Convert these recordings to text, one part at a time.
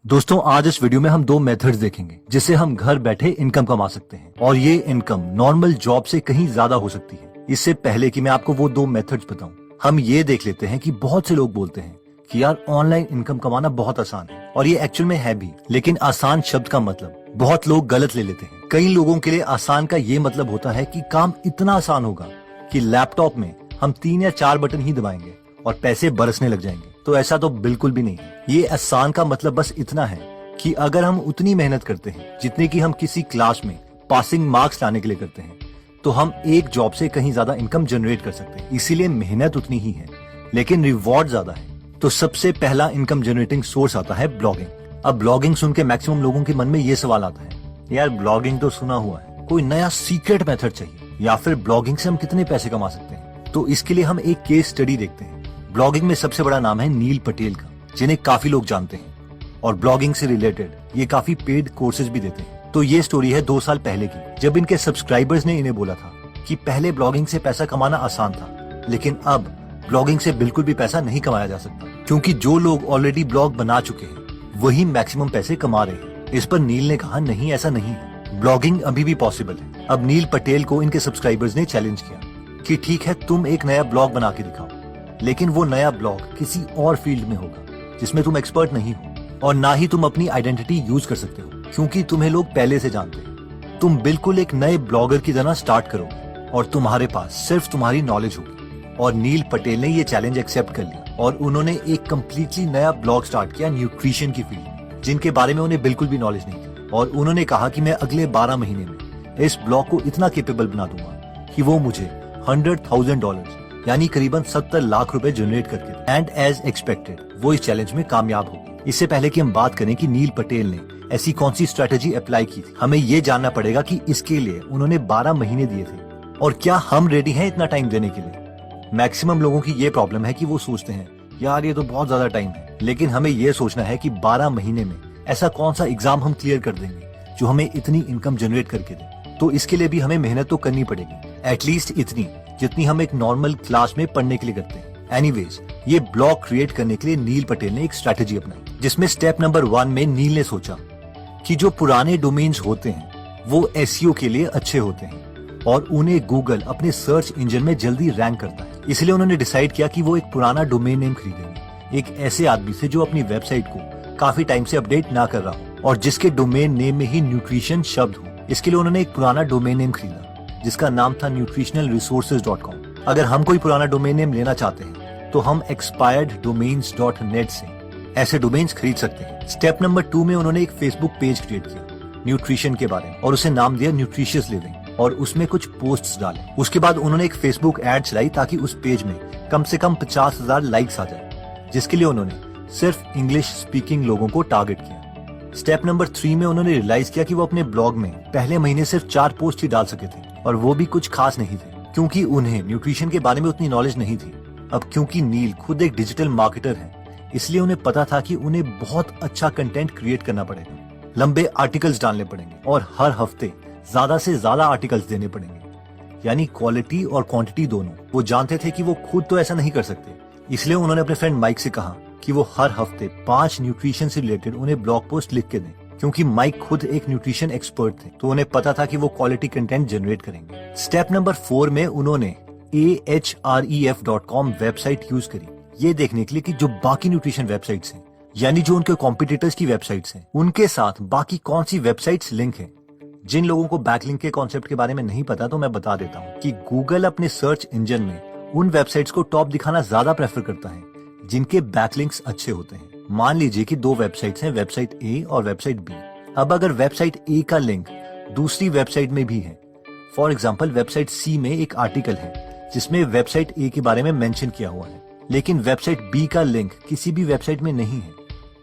दोस्तों आज इस वीडियो में हम दो मेथड्स देखेंगे जिससे हम घर बैठे इनकम कमा सकते हैं और ये इनकम नॉर्मल जॉब से कहीं ज्यादा हो सकती है। इससे पहले कि मैं आपको वो दो मेथड्स बताऊं, हम ये देख लेते हैं कि बहुत से लोग बोलते हैं कि यार ऑनलाइन इनकम कमाना बहुत आसान है, और ये एक्चुअल में है भी, लेकिन आसान शब्द का मतलब बहुत लोग गलत ले लेते हैं। कई लोगों के लिए आसान का ये मतलब होता है कि काम इतना आसान होगा कि लैपटॉप में हम 3 या 4 बटन ही दबाएंगे और पैसे बरसने लग जाएंगे। तो ऐसा तो बिल्कुल भी नहीं है। ये आसान का मतलब बस इतना है कि अगर हम उतनी मेहनत करते हैं जितने की हम किसी क्लास में पासिंग मार्क्स लाने के लिए करते हैं, तो हम एक जॉब से कहीं ज्यादा इनकम जनरेट कर सकते हैं। इसीलिए मेहनत उतनी ही है लेकिन रिवॉर्ड ज्यादा है। तो सबसे पहला इनकम जनरेटिंग सोर्स आता है ब्लॉगिंग। अब ब्लॉगिंग सुन के मैक्सिमम लोगों के मन में ये सवाल आता है, यार ब्लॉगिंग तो सुना हुआ है, कोई नया सीक्रेट मेथड चाहिए, या फिर ब्लॉगिंग से हम कितने पैसे कमा सकते हैं। तो इसके लिए हम एक केस स्टडी देखते हैं। ब्लॉगिंग में सबसे बड़ा नाम है नील पटेल का, जिन्हें काफी लोग जानते हैं, और ब्लॉगिंग से रिलेटेड ये काफी पेड कोर्सेज भी देते हैं। तो ये स्टोरी है 2 साल पहले की, जब इनके सब्सक्राइबर्स ने इन्हें बोला था कि पहले ब्लॉगिंग से पैसा कमाना आसान था, लेकिन अब ब्लॉगिंग से बिल्कुल भी पैसा नहीं कमाया जा सकता, क्योंकि जो लोग ऑलरेडी ब्लॉग बना चुके हैं वही मैक्सिमम पैसे कमा रहे हैं। इस पर नील ने कहा नहीं, ऐसा नहीं है, ब्लॉगिंग अभी भी पॉसिबल है। अब नील पटेल को इनके सब्सक्राइबर्स ने चैलेंज किया कि ठीक है, तुम एक नया ब्लॉग बना के दिखाओ, लेकिन वो नया ब्लॉग किसी और फील्ड में होगा जिसमें तुम एक्सपर्ट नहीं हो, और ना ही तुम अपनी आइडेंटिटी यूज कर सकते हो, क्योंकि तुम्हें लोग पहले से जानते हैं। तुम बिल्कुल एक नए ब्लॉगर की तरह स्टार्ट करोगे और तुम्हारे पास सिर्फ तुम्हारी नॉलेज होगी। और नील पटेल ने ये चैलेंज एक्सेप्ट कर लिया और उन्होंने एक कम्प्लीटली नया ब्लॉग स्टार्ट किया न्यूट्रिशन की फील्ड में, जिनके बारे में उन्हें बिल्कुल भी नॉलेज नहीं थी। और उन्होंने कहा कि मैं अगले 12 महीने में इस ब्लॉग को इतना केपेबल बना दूंगा कि वो मुझे $100,000 यानी करीबन 70 लाख रुपए जनरेट करके, एंड एज एक्सपेक्टेड वो इस चैलेंज में कामयाब हो गए। इससे पहले कि हम बात करें कि नील पटेल ने ऐसी कौन सी स्ट्रेटेजी अप्लाई की थी, हमें ये जानना पड़ेगा कि इसके लिए उन्होंने 12 महीने दिए थे, और क्या हम रेडी हैं इतना टाइम देने के लिए। मैक्सिमम लोगों की ये प्रॉब्लम है कि वो सोचते हैं यार ये तो बहुत ज्यादा टाइम है, लेकिन हमें ये सोचना है कि 12 महीने में ऐसा कौन सा एग्जाम हम क्लियर कर देंगे जो हमें इतनी इनकम जनरेट करके दे। तो इसके लिए भी हमें मेहनत तो करनी पड़ेगी, एटलीस्ट इतनी जितनी हम एक नॉर्मल क्लास में पढ़ने के लिए करते हैं। एनीवेज, ये ब्लॉग क्रिएट करने के लिए नील पटेल ने एक स्ट्रेटेजी अपनाई, जिसमें स्टेप नंबर 1 में नील ने सोचा कि जो पुराने डोमेन्स होते हैं वो एसईओ के लिए अच्छे होते हैं और उन्हें गूगल अपने सर्च इंजन में जल्दी रैंक करता है। इसलिए उन्होंने डिसाइड किया कि वो एक पुराना डोमेन नेम खरीदेंगे, एक ऐसे आदमी से जो अपनी वेबसाइट को काफी टाइम से अपडेट ना कर रहा हो और जिसके डोमेन नेम में ही न्यूट्रिशन शब्द हो। इसके लिए उन्होंने एक पुराना डोमेन नेम खरीदा जिसका नाम था nutritionalresources.com। अगर हम कोई पुराना डोमेन नेम लेना चाहते हैं तो हम expireddomains.net से ऐसे डोमेन्स खरीद सकते हैं। स्टेप नंबर 2 में उन्होंने एक फेसबुक पेज क्रिएट किया न्यूट्रिशन के बारे में और उसे नाम दिया न्यूट्रिशियस लिविंग, और उसमें कुछ पोस्ट्स डाले। उसके बाद उन्होंने एक फेसबुक एड चलाई ताकि उस पेज में कम से कम 50,000 लाइक्स आ जाए, जिसके लिए उन्होंने सिर्फ इंग्लिश स्पीकिंग लोगों को टारगेट किया। स्टेप नंबर 3 में उन्होंने रियलाइज किया कि वो अपने ब्लॉग में पहले महीने सिर्फ 4 पोस्ट ही डाल सके थे, और वो भी कुछ खास नहीं थे, क्योंकि उन्हें न्यूट्रिशन के बारे में उतनी नॉलेज नहीं थी। अब क्योंकि नील खुद एक डिजिटल मार्केटर है, इसलिए उन्हें पता था कि उन्हें बहुत अच्छा कंटेंट क्रिएट करना पड़ेगा, लंबे आर्टिकल्स डालने पड़ेंगे और हर हफ्ते ज्यादा से ज्यादा आर्टिकल्स देने पड़ेंगे, यानी क्वालिटी और क्वांटिटी दोनों। वो जानते थे कि वो खुद तो ऐसा नहीं कर सकते, इसलिए उन्होंने अपने फ्रेंड माइक से कहा कि वो हर हफ्ते 5 न्यूट्रिशन से रिलेटेड उन्हें ब्लॉग पोस्ट लिख के दें। क्योंकि माइक खुद एक न्यूट्रिशन एक्सपर्ट थे, तो उन्हें पता था कि वो क्वालिटी कंटेंट जनरेट करेंगे। स्टेप नंबर 4 में उन्होंने ahref.com वेबसाइट यूज करी, ये देखने के लिए कि जो बाकी न्यूट्रिशन वेबसाइट्स हैं, यानी जो उनके कॉम्पिटिटर्स की वेबसाइट्स हैं, उनके साथ बाकी कौन सी वेबसाइट्स लिंक है। जिन लोगों को बैकलिंक के कॉन्सेप्ट के बारे में नहीं पता तो मैं बता देता हूँ कि गूगल अपने सर्च इंजन में उन वेबसाइट्स को टॉप दिखाना ज्यादा प्रेफर करता है जिनके बैकलिंक्स अच्छे होते हैं। मान लीजिए कि 2 वेबसाइट्स हैं, वेबसाइट ए और वेबसाइट बी। अब अगर वेबसाइट ए का लिंक दूसरी वेबसाइट में भी है, फॉर एग्जांपल वेबसाइट सी में एक आर्टिकल है जिसमें वेबसाइट ए के बारे में मेंशन किया हुआ है, लेकिन वेबसाइट बी का लिंक किसी भी वेबसाइट में नहीं है,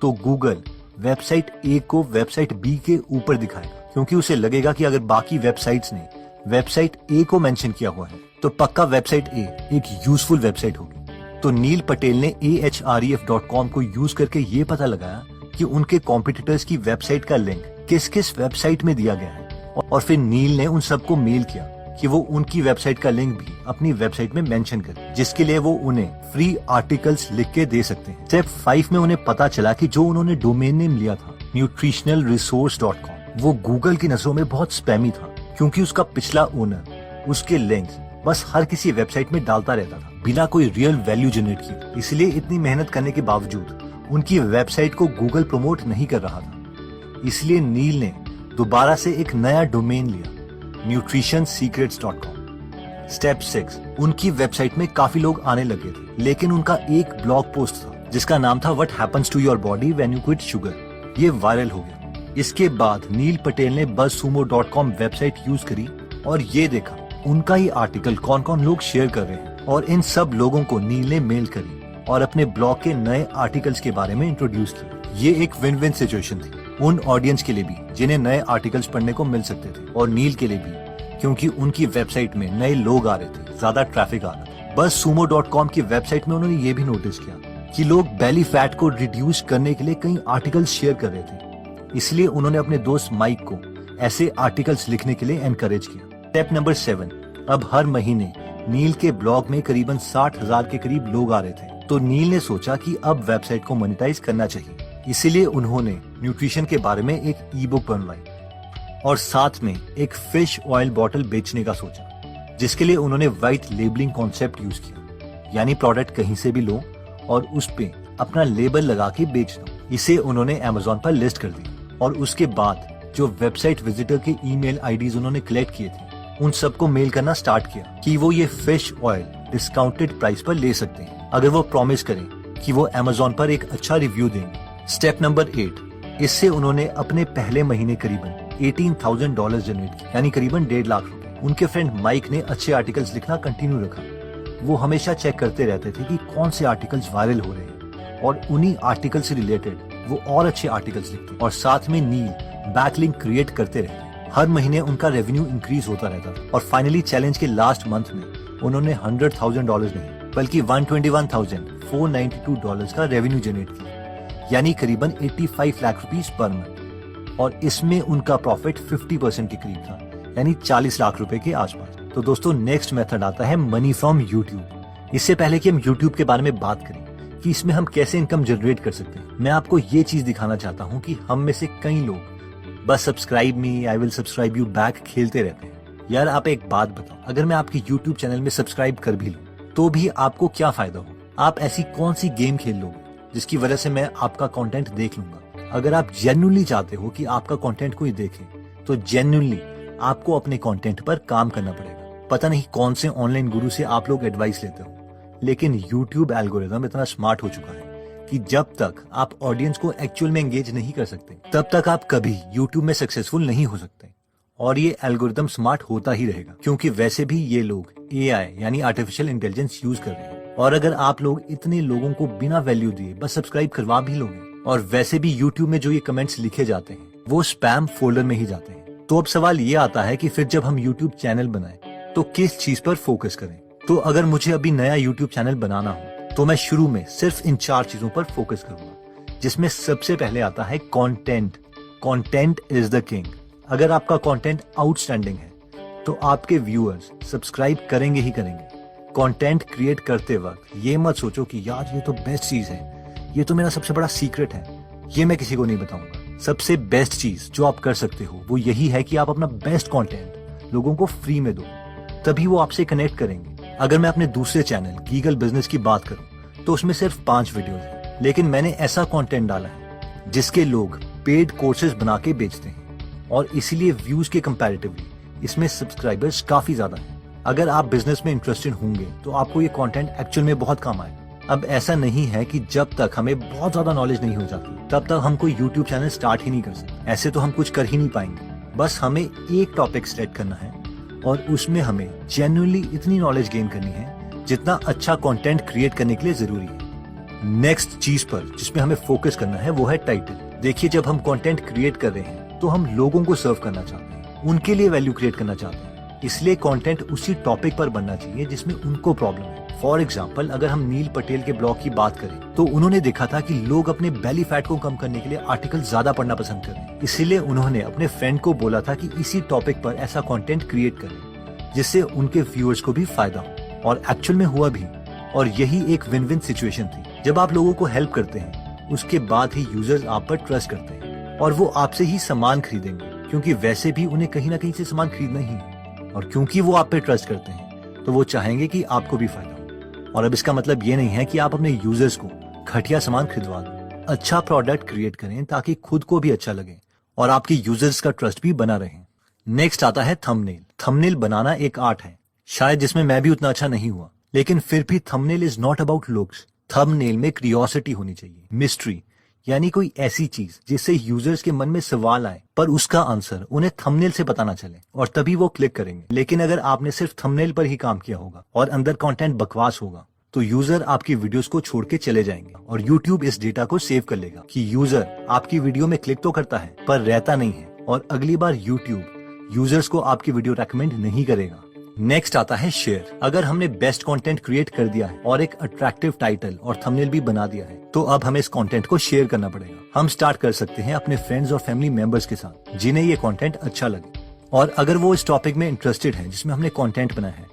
तो गूगल वेबसाइट ए को वेबसाइट बी के ऊपर दिखाएगा, क्योंकि उसे लगेगा कि अगर बाकी वेबसाइट्स ने वेबसाइट ए को मेंशन किया हुआ है तो पक्का वेबसाइट ए एक यूजफुल वेबसाइट होगी। तो नील पटेल ने ahref.com को यूज करके ये पता लगाया कि उनके कॉम्पिटिटर्स की वेबसाइट का लिंक किस किस वेबसाइट में दिया गया है, और फिर नील ने उन सबको मेल किया कि वो उनकी वेबसाइट का लिंक भी अपनी वेबसाइट में मेंशन करें, जिसके लिए वो उन्हें फ्री आर्टिकल्स लिख के दे सकते हैं। स्टेप 5 में उन्हें पता चला कि जो उन्होंने डोमेन नेम लिया था nutritionalresource.com, वो गूगल की नजरों में बहुत स्पैमी था, क्योंकि उसका पिछला ओनर उसके लिंक्स बस हर किसी वेबसाइट में डालता रहता था बिना कोई रियल वैल्यू जनरेट किए। इसलिए इतनी मेहनत करने के बावजूद उनकी वेबसाइट को गूगल प्रमोट नहीं कर रहा था। इसलिए नील ने दोबारा से एक नया डोमेन लिया nutritionsecrets.com। स्टेप 6, उनकी वेबसाइट में काफी लोग आने लगे थे, लेकिन उनका एक ब्लॉग पोस्ट था जिसका नाम था What happens to your body when you quit sugar। ये वायरल हो गया। इसके बाद नील पटेल ने buzzsumo.com वेबसाइट यूज करी और ये देखा उनका ही आर्टिकल कौन कौन लोग शेयर कर रहे हैं, और इन सब लोगों को नील ने मेल करी और अपने ब्लॉग के नए आर्टिकल्स के बारे में इंट्रोड्यूस किया। ये एक विन विन सिचुएशन थी, उन ऑडियंस के लिए भी जिन्हें नए आर्टिकल्स पढ़ने को मिल सकते थे, और नील के लिए भी, क्योंकि उनकी वेबसाइट में नए लोग आ रहे थे, ज्यादा ट्रैफिक आ रहा था। बस sumo.com की वेबसाइट में उन्होंने ये भी नोटिस किया कि लोग बेली फैट को रिड्यूस करने के लिए कई आर्टिकल्स शेयर कर रहे थे। इसलिए उन्होंने अपने दोस्त माइक को ऐसे आर्टिकल्स लिखने के लिए एनकरेज किया। स्टेप नंबर 7, अब हर महीने नील के ब्लॉग में करीबन 60,000 के करीब लोग आ रहे थे, तो नील ने सोचा कि अब वेबसाइट को मोनेटाइज करना चाहिए। इसीलिए उन्होंने न्यूट्रिशन के बारे में एक ई बुक बनवाई और साथ में एक फिश ऑयल बॉटल बेचने का सोचा, जिसके लिए उन्होंने व्हाइट लेबलिंग कॉन्सेप्ट यूज किया, यानी प्रोडक्ट कहीं से भी लो और उस पे अपना लेबल लगा के बेच दो। इसे उन्होंने अमेज़न पर लिस्ट कर दिया और उसके बाद जो वेबसाइट विजिटर के ईमेल आईडीज उन्होंने कलेक्ट किए थे, उन सबको मेल करना स्टार्ट किया कि वो ये फिश ऑयल डिस्काउंटेड प्राइस पर ले सकते हैं अगर वो प्रॉमिस करें कि वो अमेज़न पर एक अच्छा रिव्यू देंगे। स्टेप नंबर 8, इससे उन्होंने अपने पहले महीने करीबन $18,000 जनरेट किए, यानी करीबन 1.5 लाख रुपए। उनके फ्रेंड माइक ने अच्छे आर्टिकल्स लिखना कंटिन्यू रखा। वो हमेशा चेक करते रहते थे कि कौन से आर्टिकल्स वायरल हो रहे हैं और उन्हीं आर्टिकल से रिलेटेड वो और अच्छे आर्टिकल्स लिखते, और साथ में नील बैकलिंक क्रिएट करते रहते। हर महीने उनका रेवेन्यू इंक्रीज होता रहता था और फाइनली चैलेंज के लास्ट मंथ में उन्होंने $100,000 नहीं बल्कि $121,492 का रेवेन्यू जनरेट किया, यानी करीबन 85 लाख रुपीस पर मंथ, और इसमें उनका प्रॉफिट 50% के करीब था, यानी 40 लाख रुपए के आसपास। तो दोस्तों नेक्स्ट मेथड आता है मनी फ्रॉम यूट्यूब। इससे पहले कि हम यूट्यूब के बारे में बात करें कि इसमें हम कैसे इनकम जनरेट कर सकते हैं, मैं आपको ये चीज दिखाना चाहता हूँ कि हम में से कई लोग बस subscribe me, I will subscribe you back खेलते रहते हैं। यार आप एक बात बताओ, अगर मैं आपके यूट्यूब चैनल में सब्सक्राइब कर भी लूं तो भी आपको क्या फायदा हो? आप ऐसी कौन सी गेम खेल लोगे जिसकी वजह से मैं आपका कंटेंट देख लूंगा? अगर आप जेन्युइनली चाहते हो कि आपका कंटेंट कोई देखे, तो जेन्युइनली आपको अपने कंटेंट पर काम करना पड़ेगा। पता नहीं कौन से ऑनलाइन गुरु से आप लोग एडवाइस लेते हो, लेकिन यूट्यूब एल्गोरिथम इतना स्मार्ट हो चुका है कि जब तक आप ऑडियंस को एक्चुअल में एंगेज नहीं कर सकते, तब तक आप कभी यूट्यूब में सक्सेसफुल नहीं हो सकते। और ये एल्गोरिथम स्मार्ट होता ही रहेगा, क्योंकि वैसे भी ये लोग AI यानी आर्टिफिशियल इंटेलिजेंस यूज कर रहे हैं। और अगर आप लोग इतने लोगों को बिना वैल्यू दिए बस सब्सक्राइब करवा भी लोगे, और वैसे भी यूट्यूब में जो ये कमेंट्स लिखे जाते हैं वो स्पैम फोल्डर में ही जाते हैं, तो अब सवाल ये आता है कि फिर जब हम यूट्यूब चैनल बनाएं तो किस चीज पर फोकस करें? तो अगर मुझे अभी नया यूट्यूब चैनल बनाना हो तो मैं शुरू में सिर्फ इन 4 चीजों पर फोकस करूंगा, जिसमें सबसे पहले आता है content. Content is the king. अगर आपका कंटेंट आउटस्टैंडिंग है तो आपके व्यूअर्स सब्सक्राइब करेंगे ही करेंगे। कंटेंट क्रिएट करते वक्त ये मत सोचो कि यार ये तो बेस्ट चीज है, ये तो मेरा सबसे बड़ा सीक्रेट है, ये मैं किसी को नहीं बताऊंगा। सबसे बेस्ट चीज जो आप कर सकते हो वो यही है कि आप अपना बेस्ट कंटेंट लोगों को फ्री में दो, तभी वो आपसे कनेक्ट करेंगे। अगर मैं अपने दूसरे चैनल गीगल बिजनेस की बात करूं तो उसमें सिर्फ 5 वीडियोस हैं, लेकिन मैंने ऐसा कंटेंट डाला है जिसके लोग पेड कोर्सेज बना के बेचते हैं, और इसीलिए व्यूज के कंपैरेटिवली इसमें सब्सक्राइबर्स काफी ज्यादा हैं। अगर आप बिजनेस में इंटरेस्टेड होंगे तो आपको ये कंटेंट एक्चुअल में बहुत काम आएगा। अब ऐसा नहीं है कि जब तक हमें बहुत ज्यादा नॉलेज नहीं हो जाती तब तक हम कोई यूट्यूब चैनल स्टार्ट ही नहीं कर सकते। ऐसे तो हम कुछ कर ही नहीं पाएंगे। बस हमें एक टॉपिक सिलेक्ट करना है और उसमें हमें जेन्युइनली इतनी नॉलेज गेन करनी है जितना अच्छा कंटेंट क्रिएट करने के लिए जरूरी है। नेक्स्ट चीज पर जिसमें हमें फोकस करना है वो है टाइटल। देखिए, जब हम कंटेंट क्रिएट कर रहे हैं तो हम लोगों को सर्व करना चाहते हैं, उनके लिए वैल्यू क्रिएट करना चाहते हैं, इसलिए कंटेंट उसी टॉपिक पर बनना चाहिए जिसमें उनको प्रॉब्लम है। फॉर एग्जाम्पल, अगर हम नील पटेल के ब्लॉग की बात करें तो उन्होंने देखा था कि लोग अपने बेली फैट को कम करने के लिए आर्टिकल ज्यादा पढ़ना पसंद करें, इसीलिए उन्होंने अपने फ्रेंड को बोला था कि इसी टॉपिक पर ऐसा कंटेंट क्रिएट करें। जिससे उनके व्यूअर्स को भी फायदा हो। और एक्चुअल में हुआ भी, और यही एक विन विन सिचुएशन थी। जब आप लोगों को हेल्प करते हैं, उसके बाद ही यूजर्स आप पर ट्रस्ट करते हैं और वो आपसे ही सामान खरीदेंगे, क्योंकि वैसे भी उन्हें कहीं ना कहीं से सामान खरीदना ही है। और क्योंकि वो आप पे ट्रस्ट करते हैं, तो वो चाहेंगे कि आपको भी फायदा हो। और अब इसका मतलब ये नहीं है कि आप अपने यूजर्स को घटिया सामान खरीदवा दो। अच्छा प्रोडक्ट क्रिएट करें ताकि खुद को भी अच्छा लगे और आपके यूजर्स का ट्रस्ट भी बना रहे। नेक्स्ट आता है थंबनेल। थंबनेल बनाना एक आर्ट है, शायद जिसमें मैं भी उतना अच्छा नहीं हुआ, लेकिन फिर भी thumbnail is not about looks. Thumbnail में क्यूरियोसिटी होनी चाहिए, मिस्ट्री, यानी कोई ऐसी चीज जिससे यूजर्स के मन में सवाल आए पर उसका आंसर उन्हें थंबनेल से पता ना चले, और तभी वो क्लिक करेंगे। लेकिन अगर आपने सिर्फ थंबनेल पर ही काम किया होगा और अंदर कंटेंट बकवास होगा, तो यूजर आपकी वीडियोस को छोड़ के चले जाएंगे और यूट्यूब इस डेटा को सेव कर लेगा कि यूजर आपकी वीडियो में क्लिक तो करता है पर रहता नहीं है, और अगली बार यूट्यूब यूजर्स को आपकी वीडियो रेकमेंड नहीं करेगा। नेक्स्ट आता है शेयर। अगर हमने बेस्ट कंटेंट क्रिएट कर दिया है और एक अट्रैक्टिव टाइटल और थंबनेल भी बना दिया है, तो अब हमें इस कंटेंट को शेयर करना पड़ेगा। हम स्टार्ट कर सकते हैं अपने फ्रेंड्स और फैमिली मेंबर्स के साथ जिन्हें ये कंटेंट अच्छा लगे, और अगर वो इस टॉपिक में इंटरेस्टेड है जिसमें हमने कंटेंट बनाया है,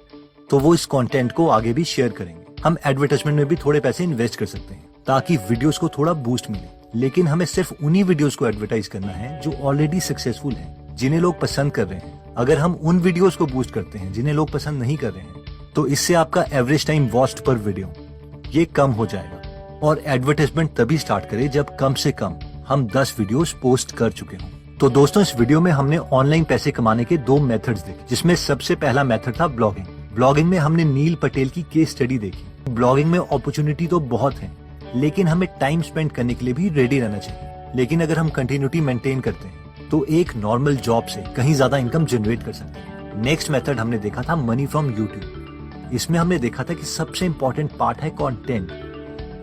तो वो इस कंटेंट को आगे भी शेयर करेंगे। हम एडवर्टाइजमेंट में भी थोड़े पैसे इन्वेस्ट कर सकते हैं ताकि वीडियोस को थोड़ा बूस्ट मिले, लेकिन हमें सिर्फ उन्हीं वीडियोस को एडवर्टाइज करना है जो ऑलरेडी सक्सेसफुल हैं, जिन्हें लोग पसंद कर रहे हैं। अगर हम उन वीडियोस को बूस्ट करते हैं जिन्हें लोग पसंद नहीं कर रहे हैं, तो इससे आपका एवरेज टाइम वॉच्ड पर वीडियो ये कम हो जाएगा। और एडवर्टाइजमेंट तभी स्टार्ट करें जब कम से कम हम 10 वीडियोस पोस्ट कर चुके हों। तो दोस्तों, इस वीडियो में हमने ऑनलाइन पैसे कमाने के 2 मेथड्स देखे, जिसमें सबसे पहला मेथड था ब्लॉगिंग। ब्लॉगिंग में हमने नील पटेल की केस स्टडी देखी। ब्लॉगिंग में अपॉर्चुनिटी तो बहुत है, लेकिन हमें टाइम स्पेंड करने के लिए भी रेडी रहना चाहिए। लेकिन अगर हम कंटिन्यूटी मेंटेन करते हैं, तो एक नॉर्मल जॉब से कहीं ज्यादा इनकम जनरेट कर सकते हैं। नेक्स्ट मेथड हमने देखा था मनी फ्रॉम यूट्यूब। इसमें हमने देखा था कि सबसे इंपॉर्टेंट पार्ट है कंटेंट,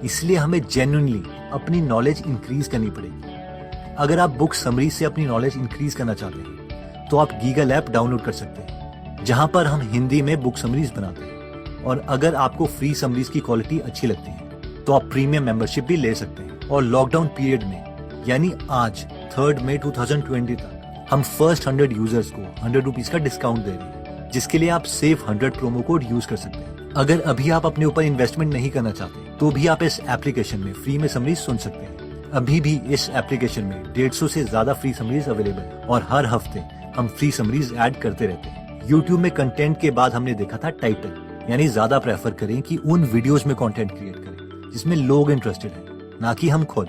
इसलिए हमें जेन्युइनली अपनी नॉलेज इंक्रीज करनी पड़ेगी। अगर आप बुक समरी से अपनी नॉलेज इंक्रीज करना चाहते हैं, तो आप गीगल ऐप डाउनलोड कर सकते हैं, जहां पर हम हिंदी में बुक समरीज बनाते हैं। और अगर आपको फ्री समरीज की क्वालिटी अच्छी लगती है, तो आप प्रीमियम मेंबरशिप भी ले सकते हैं। और लॉकडाउन पीरियड में, यानी आज 3 मई 2020 तक, हम फर्स्ट 100 यूजर्स को 100 रुपीज का डिस्काउंट दे रहे हैं, जिसके लिए आप सेव 100 प्रोमो कोड यूज कर सकते हैं। अगर अभी आप अपने ऊपर इन्वेस्टमेंट नहीं करना चाहते, तो भी आप इस एप्लीकेशन में फ्री में समरीज सुन सकते हैं। अभी भी इस एप्लीकेशन में 150 से ज्यादा फ्री समरीज अवेलेबल है, और हर हफ्ते हम फ्री समरीज ऐड करते रहते हैं। यूट्यूब में कंटेंट के बाद हमने देखा था टाइटल, यानी ज्यादा प्रेफर करें कि उन वीडियोस में कंटेंट क्रिएट करें जिसमें लोग इंटरेस्टेड हैं, ना कि हम खुद।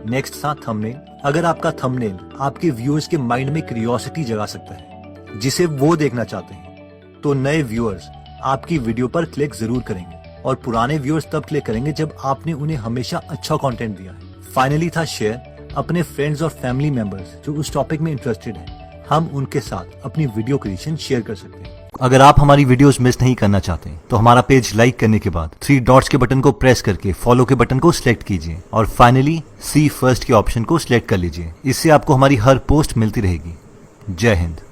नेक्स्ट था थंबनेल। अगर आपका थंबनेल आपके व्यूअर्स के माइंड में क्यूरियोसिटी जगा सकता है जिसे वो देखना चाहते हैं, तो नए व्यूअर्स आपकी वीडियो पर क्लिक जरूर करेंगे, और पुराने व्यूअर्स तब क्लिक करेंगे जब आपने उन्हें हमेशा अच्छा कंटेंट दिया है। फाइनली था शेयर। अपने फ्रेंड्स और फैमिली मेंबर्स जो उस टॉपिक में इंटरेस्टेड हैं, हम उनके साथ अपनी वीडियो क्रिएशन शेयर कर सकते हैं। अगर आप हमारी वीडियोस मिस नहीं करना चाहते, तो हमारा पेज लाइक करने के बाद 3 डॉट्स के बटन को प्रेस करके फॉलो के बटन को सिलेक्ट कीजिए, और फाइनली सी फर्स्ट के ऑप्शन को सिलेक्ट कर लीजिए। इससे आपको हमारी हर पोस्ट मिलती रहेगी। जय हिंद।